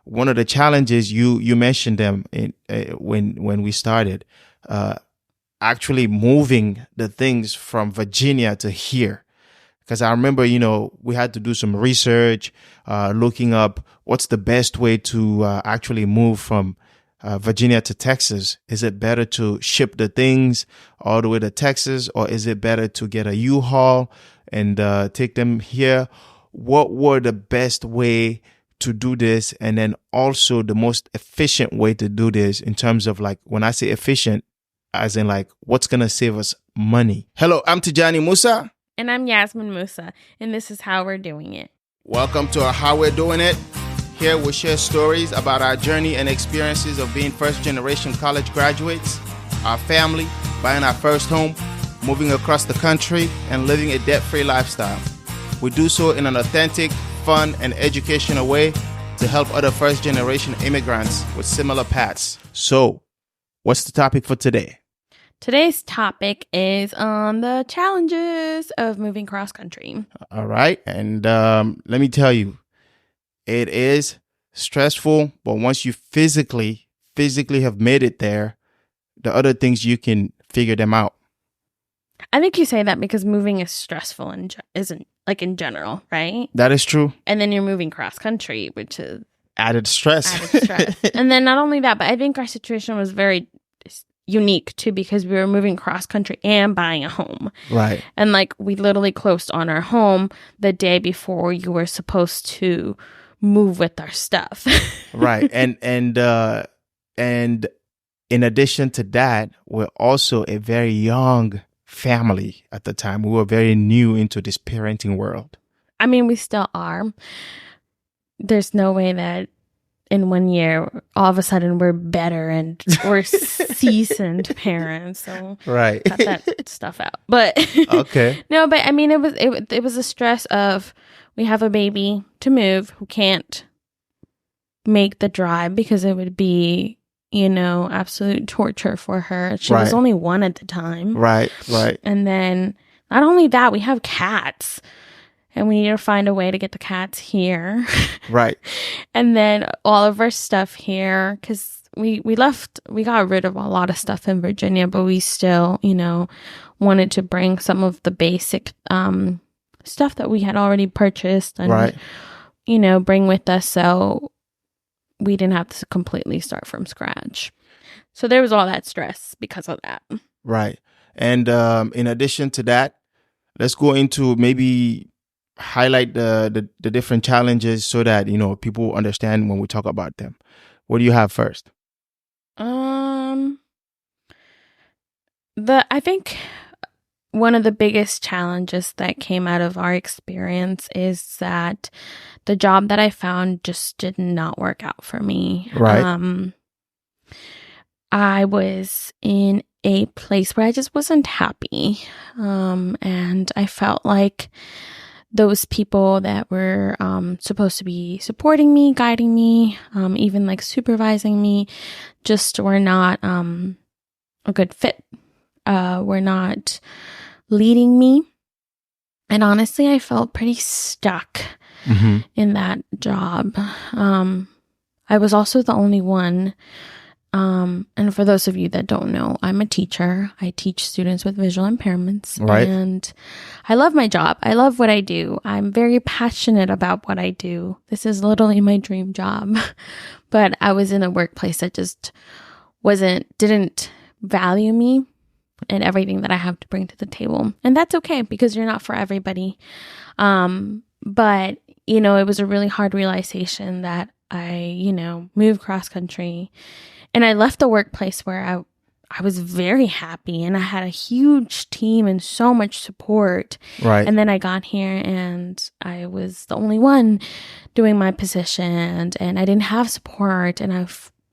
one of the challenges you mentioned them when we started, actually moving the things from Virginia to here. Because I remember, we had to do some research, looking up what's the best way to actually move from Virginia to Texas. Is it better to ship the things all the way to Texas, or is it better to get a U-Haul and take them here? What were the best way to do this? And then also the most efficient way to do this in terms of, like, when I say efficient, as in like what's going to save us money. Hello, I'm Tijani Musa. And I'm Yasmin Musa, and this is How We're Doing It. Welcome to our How We're Doing It. Here we share stories about our journey and experiences of being first-generation college graduates, our family, buying our first home, moving across the country, and living a debt-free lifestyle. We do so in an authentic, fun, and educational way to help other first-generation immigrants with similar paths. So, what's the topic for today? Today's topic is on the challenges of moving cross-country. All right. And let me tell you, it is stressful, but once you physically have made it there, the other things you can figure them out. I think you say that because moving is stressful and isn't like in general, right? That is true. And then you're moving cross-country, which is added stress. And then not only that, but I think our situation was very unique too, because we were moving cross country and buying a home. Right. And like we literally closed on our home the day before you were supposed to move with our stuff. Right. And in addition to that, we're also a very young family at the time. We were very new into this parenting world. I mean, we still are. There's no way that in 1 year, all of a sudden, we're better and we're seasoned parents. So right, cut that stuff out. But okay, no. But I mean, it was a stress of we have a baby to move who can't make the drive because it would be, absolute torture for her. She was only one at the time. Right. And then not only that, we have cats. And we need to find a way to get the cats here. Right. And then all of our stuff here, because we got rid of a lot of stuff in Virginia, but we still, wanted to bring some of the basic stuff that we had already purchased and, bring with us. So we didn't have to completely start from scratch. So there was all that stress because of that. Right. And in addition to that, let's go into maybe highlight the different challenges so that people understand when we talk about them. What do you have first? I think one of the biggest challenges that came out of our experience is that the job that I found just did not work out for me. Right. I was in a place where I just wasn't happy. And I felt like those people that were supposed to be supporting me, guiding me, even like supervising me, just were not a good fit. Were not leading me. And honestly, I felt pretty stuck in that job. I was also the only one. And for those of you that don't know, I'm a teacher. I teach students with visual impairments. Right. And I love my job. I love what I do. I'm very passionate about what I do. This is literally my dream job. But I was in a workplace that just didn't value me and everything that I have to bring to the table. And that's okay because you're not for everybody. But, it was a really hard realization that I, moved cross country. And I left a workplace where I was very happy and I had a huge team and so much support. Right. And then I got here and I was the only one doing my position and I didn't have support and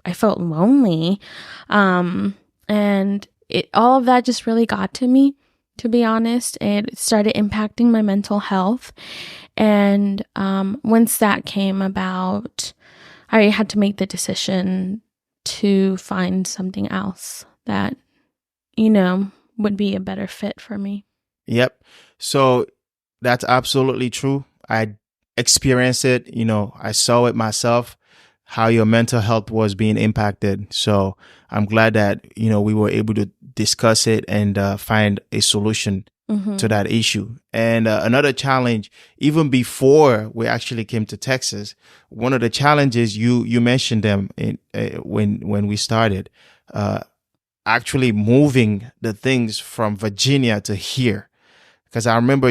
I felt lonely. And all of that just really got to me, to be honest. It started impacting my mental health. And once that came about, I had to make the decision to find something else that, would be a better fit for me. Yep. So that's absolutely true. I experienced it. I saw it myself. how your mental health was being impacted. So I'm glad that, we were able to discuss it and find a solution to that issue. And another challenge, even before we actually came to Texas, one of the challenges you mentioned them when we started, actually moving the things from Virginia to here. Because I remember,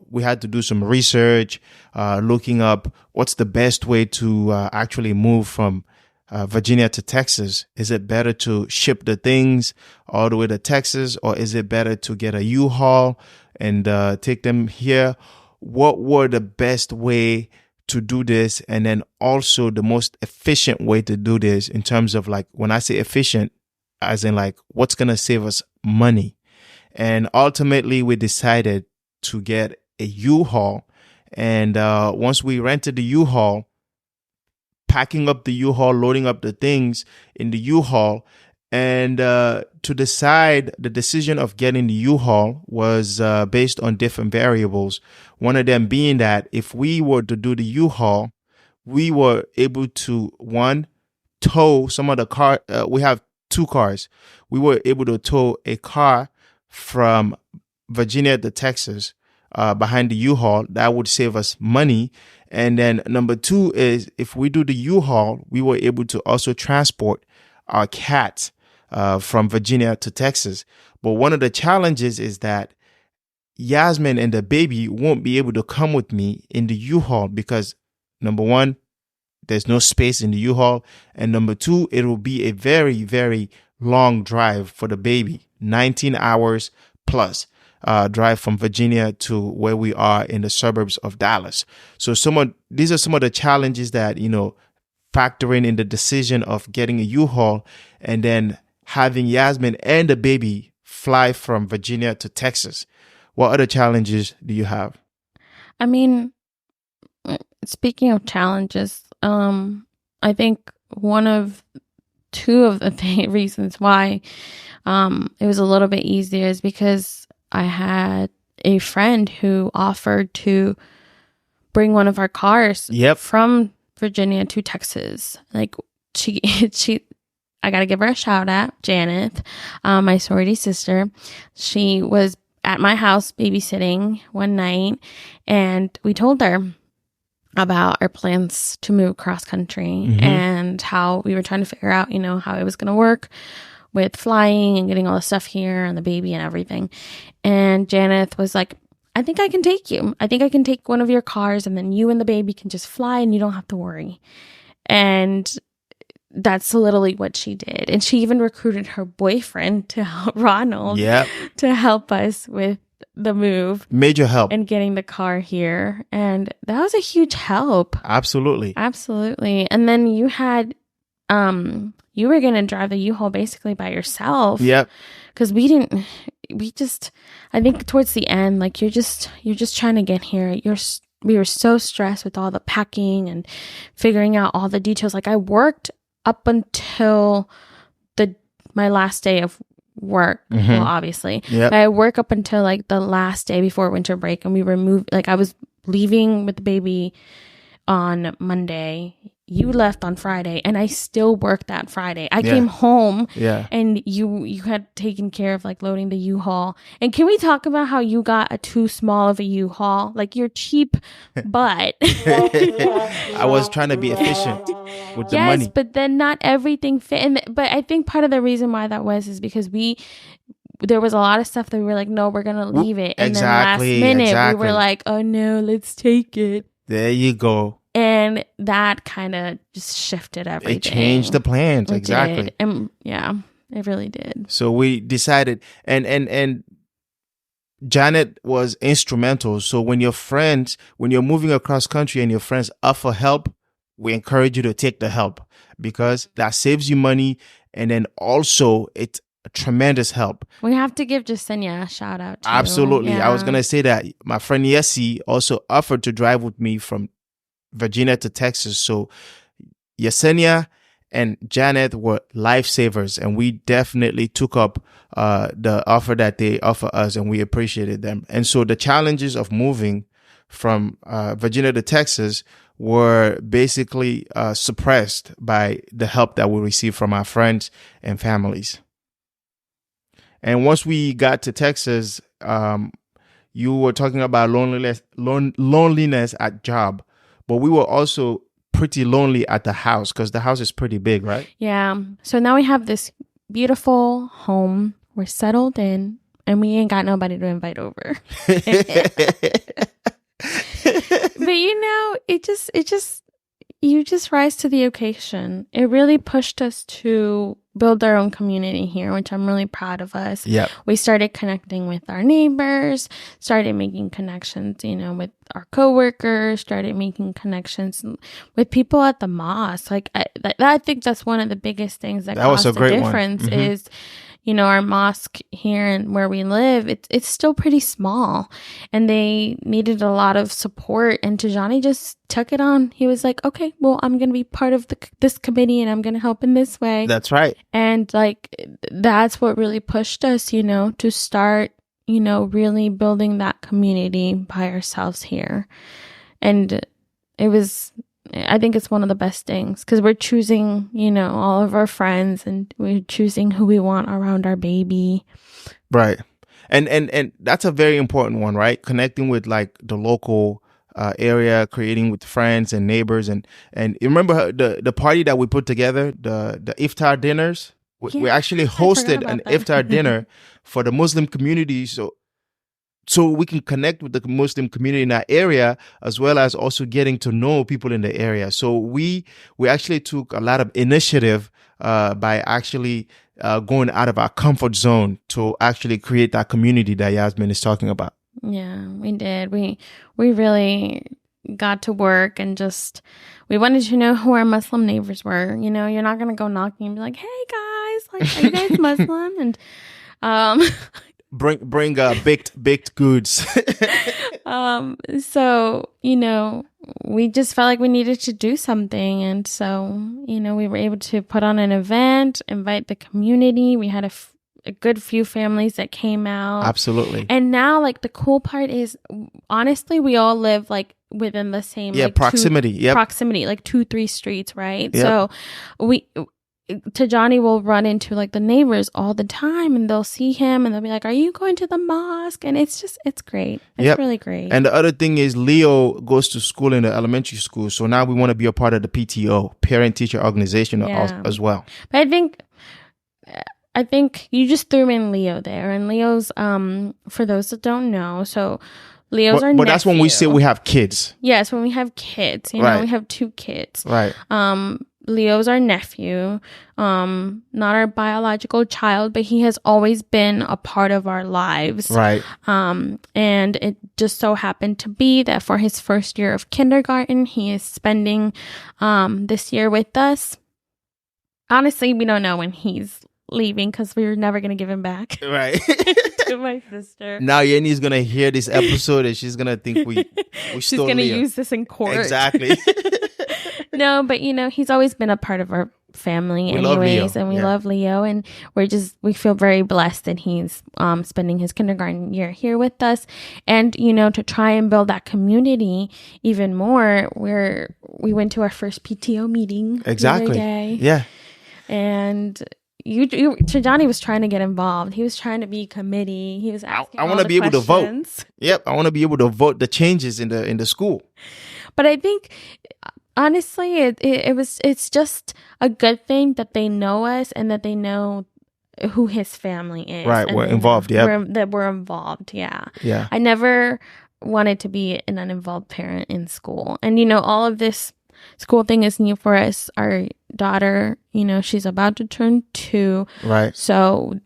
we had to do some research, looking up what's the best way to actually move from Virginia to Texas. Is it better to ship the things all the way to Texas, or is it better to get a U-Haul and take them here? What were the best way to do this? And then also the most efficient way to do this in terms of, like, when I say efficient, as in like what's going to save us money. And ultimately, we decided to get a U-Haul. And once we rented the U-Haul, packing up the U-Haul, loading up the things in the U-Haul, and to decide, the decision of getting the U-Haul was based on different variables. One of them being that if we were to do the U-Haul, we were able to, one, tow some of the car. We have 2 cars. We were able to tow a car from Virginia to Texas behind the U-Haul. That would save us money. And then number 2 is, if we do the U-Haul, we were able to also transport our cat from Virginia to Texas. But one of the challenges is that Yasmin and the baby won't be able to come with me in the U-Haul because, number 1, there's no space in the U-Haul. And number 2, it will be a very, very long drive for the baby, 19 hours plus drive from Virginia to where we are in the suburbs of Dallas. So these are some of the challenges that, factoring in the decision of getting a U-Haul and then having Yasmin and the baby fly from Virginia to Texas. What other challenges do you have? I mean, speaking of challenges, I think two of the reasons why it was a little bit easier is because I had a friend who offered to bring one of our cars from Virginia to Texas. Like she I gotta give her a shout out, Janet, my sorority sister. She was at my house babysitting one night, and we told her about our plans to move cross country and how we were trying to figure out, how it was going to work with flying and getting all the stuff here and the baby and everything. And Janet was like, I think I can take you. I think I can take one of your cars, and then you and the baby can just fly and you don't have to worry. And that's literally what she did. And she even recruited her boyfriend to help, Ronald, to help us with the move. Major help. And getting the car here. And that was a huge help. Absolutely. And then you had, you were going to drive the U-Haul basically by yourself. Yep. Because I think towards the end, like you're just trying to get here. We were so stressed with all the packing and figuring out all the details. Like I worked up until my last day of work. Well, obviously, but I work up until like the last day before winter break, and we were I was leaving with the baby on Monday. You left on Friday, and I still worked that Friday. I came home, and you had taken care of like loading the U-Haul. And can we talk about how you got a too small of a U-Haul? Like you're cheap, but I was trying to be efficient with the money. Yes, but then not everything fit. But I think part of the reason why that was is because there was a lot of stuff that we were like, no, we're gonna leave it, and then last minute we were like, oh no, let's take it. There you go. And that kind of just shifted everything. It changed the plans. Exactly. And it really did. So we decided, and Janet was instrumental. So when you're moving across country and your friends offer help, we encourage you to take the help because that saves you money. And then also it's a tremendous help. We have to give Jasenia a shout out too. Absolutely. I was going to say that my friend Yessie also offered to drive with me from Virginia to Texas. So Yesenia and Janet were lifesavers, and we definitely took up the offer that they offer us, and we appreciated them. And so the challenges of moving from Virginia to Texas were basically suppressed by the help that we received from our friends and families. And once we got to Texas, you were talking about loneliness at job, but we were also pretty lonely at the house because the house is pretty big, right? Yeah. So now we have this beautiful home. We're settled in, and we ain't got nobody to invite over. But you just rise to the occasion. It really pushed us to build our own community here, which I'm really proud of us. Yep. We started connecting with our neighbors, started making connections, with our coworkers, started making connections with people at the mosque. Like I think that's one of the biggest things that was caused a great the one. difference Mhm. is, our mosque here and where we live, it's still pretty small, and they needed a lot of support. And Tijani just took it on. He was like, "Okay, well, I'm gonna be part of this committee, and I'm gonna help in this way." That's right. And that's what really pushed us, to start, really building that community by ourselves here. And I think it's one of the best things because we're choosing, all of our friends, and we're choosing who we want around our baby. Right. And that's a very important one, right? Connecting with like the local area, creating with friends and neighbors. And you remember the party that we put together, the iftar dinners? We actually hosted an iftar dinner for the Muslim community. So we can connect with the Muslim community in that area, as well as also getting to know people in the area. So we actually took a lot of initiative by actually going out of our comfort zone to actually create that community that Yasmin is talking about. Yeah, we did. We really got to work, and we wanted to know who our Muslim neighbors were. You're not going to go knocking and be like, "Hey guys, are you guys Muslim?" And bring baked goods. So we just felt like we needed to do something, and so we were able to put on an event, invite the community. We had a good few families that came out. Absolutely. And now, the cool part is, honestly, we all live within the same proximity. Proximity, 2-3 streets, right? Yep. So Tijani will run into the neighbors all the time, and they'll see him and they'll be like, "Are you going to the mosque?" And it's great. It's really great. And the other thing is, Leo goes to school in the elementary school. So now we want to be a part of the PTO, parent teacher organization, as well. But I think you just threw in Leo there, and Leo's, for those that don't know, so Leo's our nephew. But that's when we say we have kids. Yes, when we have kids. We have 2 kids. Right. Leo's our nephew, not our biological child, but he has always been a part of our lives. Right. And it just so happened to be that for his first year of kindergarten, he is spending this year with us. Honestly, we don't know when he's leaving because we were never going to give him back. Right. To my sister. Now Yenny's going to hear this episode and she's going to think we She's going to use this in court. Exactly. No, but he's always been a part of our family anyways, and we love Leo, and we feel very blessed that he's spending his kindergarten year here with us. And to try and build that community even more, we went to our first PTO meeting the other day. Yeah. And Tijani was trying to get involved. He was trying to be committee. He was asking I want to be able to vote. Yep, I want to be able to vote the changes in the school. But I think, honestly, it's just a good thing that they know us and that they know who his family is. Right, we're involved. Yeah, that we're involved. Yeah, yeah. I never wanted to be an uninvolved parent in school, and all of this school thing is new for us. Our daughter, she's about to turn 2. Right. So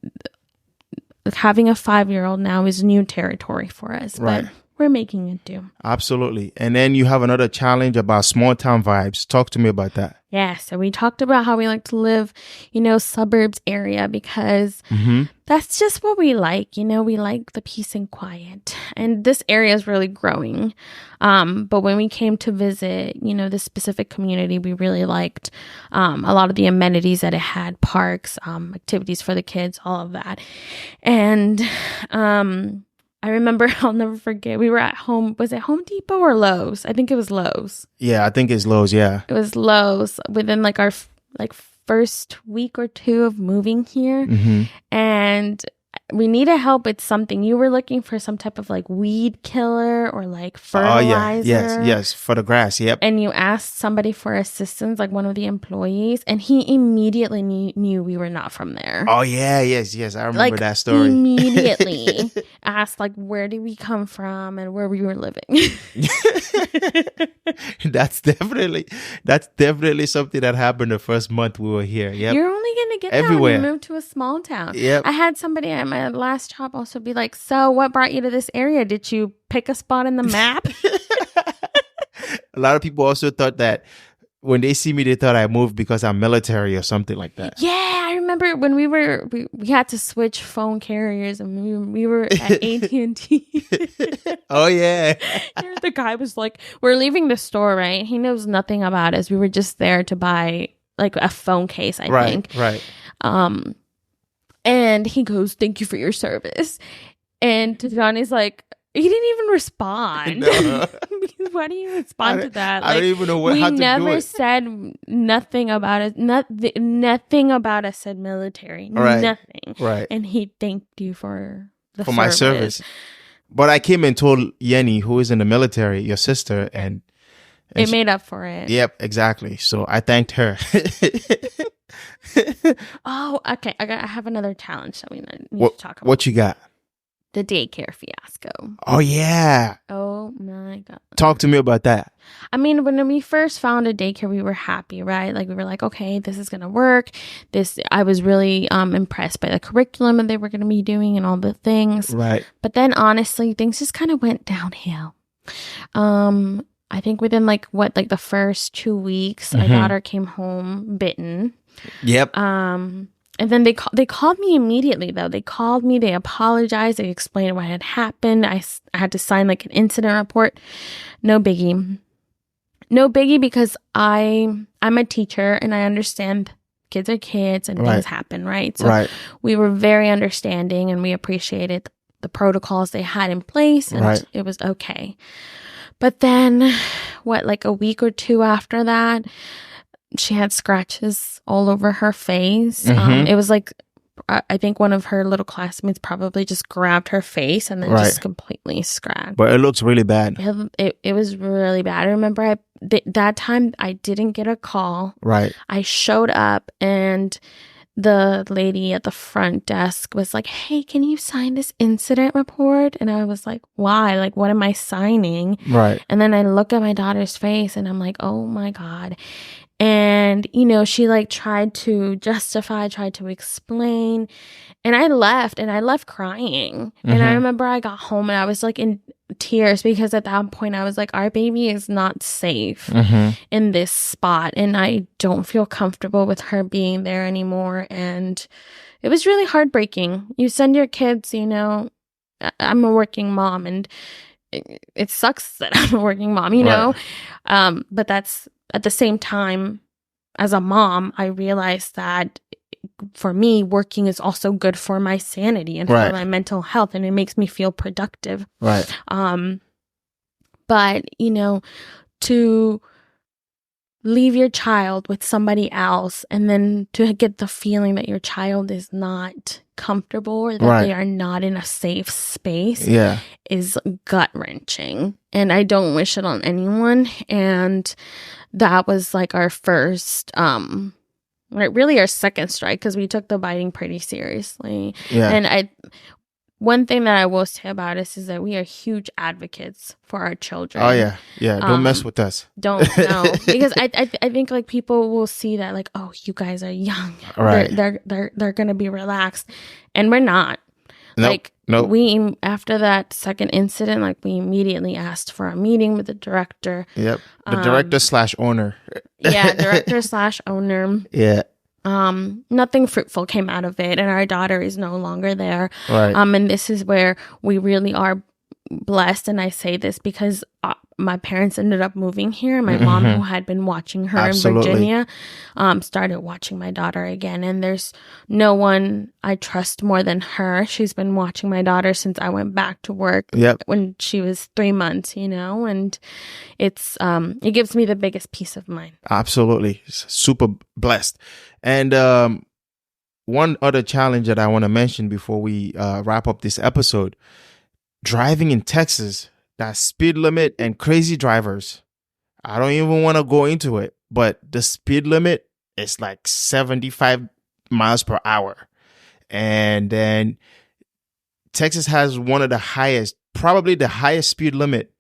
having a 5-year-old now is new territory for us. Right. But we're making it do. Absolutely. And then you have another challenge about small town vibes. Talk to me about that. Yeah. So we talked about how we like to live, suburbs area because that's just what we like. We like the peace and quiet. And this area is really growing. But when we came to visit, this specific community, we really liked a lot of the amenities that it had, parks, activities for the kids, all of that. And I remember, I'll never forget. We were at home. Was it Home Depot or Lowe's? I think it was Lowe's. Yeah, I think it's Lowe's. Yeah. It was Lowe's within like our like first week or two of moving here. Mm-hmm. And we needed help with something. You were looking for some type of like weed killer or like fertilizer. Yes, for the grass. Yep. And you asked somebody for assistance, like one of the employees, and he immediately knew we were not from there. Oh yeah, yes. I remember that story. Immediately asked like where did we come from and where we were living. That's definitely something that happened the first month we were here. Yep. You're only gonna get everywhere. that when you move to a small town. Yep. I had somebody at my last job also be like, "So, what brought you to this area? Did you pick a spot in the map?" A lot of people also thought that when they see me, they thought I moved because I'm military or something like that. Yeah, I remember when we had to switch phone carriers and we were at AT&T. Oh yeah. The guy was like, "We're leaving the store, right?" He knows nothing about us. We were just there to buy like a phone case, I think. Right. And he goes, "Thank you for your service." And Johnny's like, he didn't even respond. No. Why do you respond to that? I don't even know how to do it. We never said nothing about it. Nothing about us said military. Right. Nothing. Right. And he thanked you for my service. But I came and told Yenny, who is in the military, your sister, and it made up for it. Yep, exactly. So I thanked her. Oh, okay. I have another challenge that we need to talk about. What you got? The daycare fiasco. Oh, yeah. Oh, my God. Talk to me about that. I mean, when we first found a daycare, we were happy, right? Like, we were like, okay, this is going to work. I was really impressed by the curriculum that they were going to be doing and all the things. Right. But then, honestly, things just kind of went downhill. I think within, the first 2 weeks, our daughter came home bitten. Yep. And then they called me immediately, though. They called me. They apologized. They explained what had happened. I had to sign like an incident report. No biggie. No biggie because I'm a teacher and I understand kids are kids and things happen, right? So we were very understanding and we appreciated the protocols they had in place and it was okay. But then, a week or two after that, she had scratches all over her face. It was like, I think one of her little classmates probably just grabbed her face and then just completely scratched. But it looks really bad. It was really bad. I remember that time I didn't get a call. Right. I showed up and the lady at the front desk was like, "Hey, can you sign this incident report?" And I was like, "Why? Like, what am I signing?" Right. And then I look at my daughter's face and I'm like, "Oh my God." And, she tried to justify, tried to explain. And I left crying. And I remember I got home and I was in tears because at that point I was like, our baby is not safe in this spot. And I don't feel comfortable with her being there anymore. And it was really heartbreaking. You send your kids, I'm a working mom and it sucks that I'm a working mom, know? But that's at the same time, as a mom, I realized that for me, working is also good for my sanity and for my mental health, and it makes me feel productive. Right. But, to leave your child with somebody else and then to get the feeling that your child is not comfortable or that they are not in a safe space is gut-wrenching. And I don't wish it on anyone. And that was our first, really our second strike because we took the biting pretty seriously. Yeah. And one thing that I will say about us is that we are huge advocates for our children. Oh yeah, yeah. Don't mess with us. Don't because I think people will see that oh, you guys are young. Right. They're gonna be relaxed, and we're not. Nope. We after that second incident, we immediately asked for a meeting with the director. Yep. The director/owner. Yeah, director/owner. Yeah. Nothing fruitful came out of it, and our daughter is no longer there. Right. And this is where we really are blessed, and I say this because my parents ended up moving here. My mom, who had been watching her in Virginia, started watching my daughter again. And there's no one I trust more than her. She's been watching my daughter since I went back to work when she was 3 months, and it's it gives me the biggest peace of mind. Absolutely. Super blessed. And one other challenge that I want to mention before we wrap up this episode, driving in Texas, that speed limit and crazy drivers. I don't even want to go into it, but the speed limit is like 75 miles per hour. And then Texas has one of the highest, probably the highest speed limit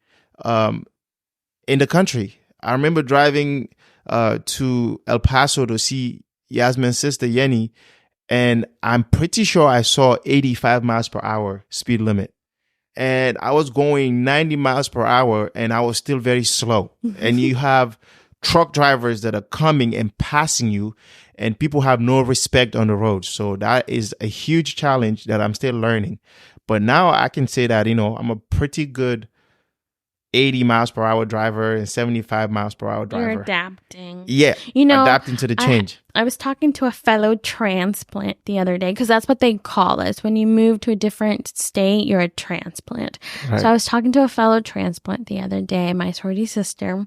in the country. I remember driving to El Paso to see Yasmin's sister, Yenny, and I'm pretty sure I saw 85 miles per hour speed limit. And I was going 90 miles per hour and I was still very slow. And you have truck drivers that are coming and passing you, and people have no respect on the road. So that is a huge challenge that I'm still learning. But now I can say that, I'm a pretty good 80 miles per hour driver and 75 miles per hour driver. You're adapting. Yeah. Adapting to the change. I was talking to a fellow transplant the other day, because that's what they call us. When you move to a different state, you're a transplant. Right. So I was talking to a fellow transplant the other day, my sorority sister,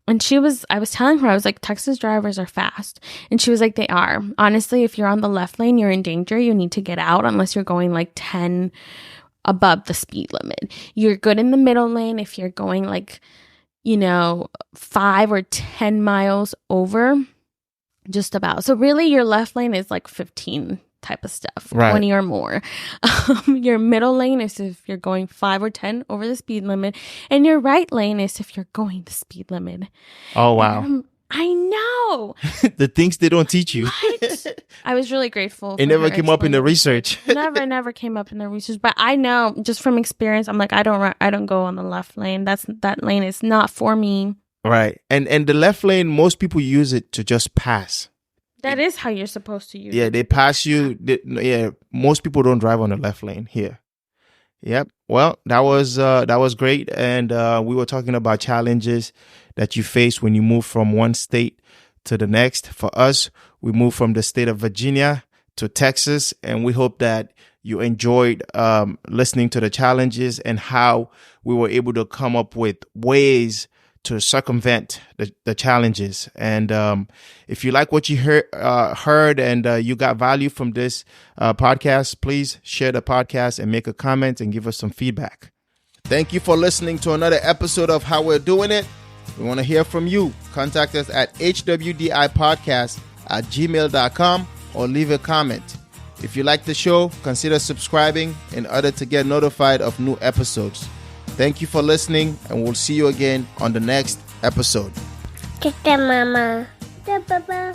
and I was telling her, I was like, Texas drivers are fast. And she was like, they are. Honestly, if you're on the left lane, you're in danger. You need to get out unless you're going like 10 above the speed limit. You're good in the middle lane if you're going 5 or 10 miles over, just about. So really your left lane is like 15 type of stuff, right. 20 or more. Your middle lane is if you're going 5 or 10 over the speed limit, and your right lane is if you're going the speed limit. Oh, wow. I know. The things they don't teach you. I was really grateful. It never came up in the research. never came up in the research. But I know just from experience, I'm like, I don't go on the left lane. That lane is not for me. Right. And the left lane, most people use it to just pass. That is how you're supposed to use it. Yeah, they pass you. Most people don't drive on the left lane here. Yep. Well, that was great. And we were talking about challenges that you face when you move from one state to the next. For us, we moved from the state of Virginia to Texas, and we hope that you enjoyed listening to the challenges and how we were able to come up with ways to circumvent the challenges. And if you like what you heard and you got value from this podcast, please share the podcast and make a comment and give us some feedback. Thank you for listening to another episode of How We're Doing It. We want to hear from you. Contact us at hwdipodcast@gmail.com or leave a comment. If you like the show, consider subscribing in order to get notified of new episodes. Thank you for listening, and we'll see you again on the next episode. Mama. Bye-bye.